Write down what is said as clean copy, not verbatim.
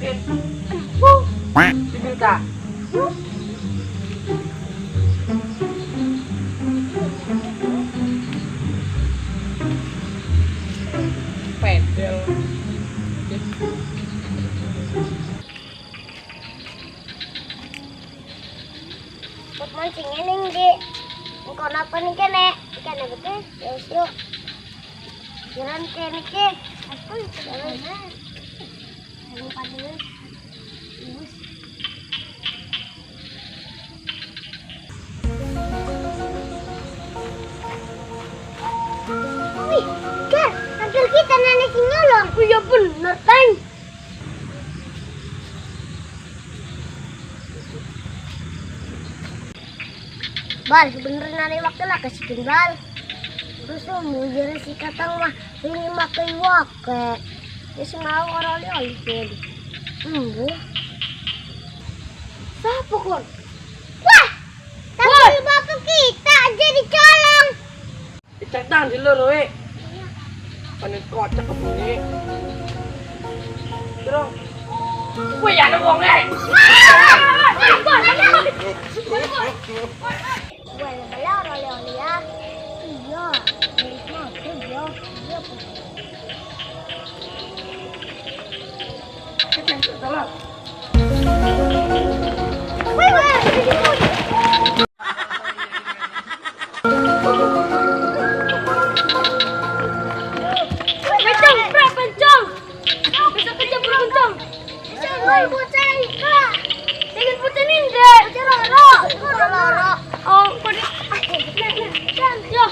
mungkin. Juta. Pedel. Buat mancingnya nih di. Engkau apa nih kene? Ikan apa teh? Yuk. Jalan kene ke. Apa? Jalan. Lupa dulu. Bus. Wih, Kak, tampil kita nenek nyolong. Oh iya bener, Teng. Bal, sebenernya nari waktu lah kasihin bal. Terus mau jadi si katang mah ini makai wake. Ya semau orang lihat. Siapa kon? Wah, tapi bapak kita jadi colong. Dicetang di loro we. Panen kocak kebune. Terus. Wih, ada wong e. Wah, malah orang ya. Iya, ini mah dia. Salah. Pencong. Bisa kerja berpencong. Bisa bocah Kak. Dengan bocah ninja. Bocah loro. Oh, kode. Yo.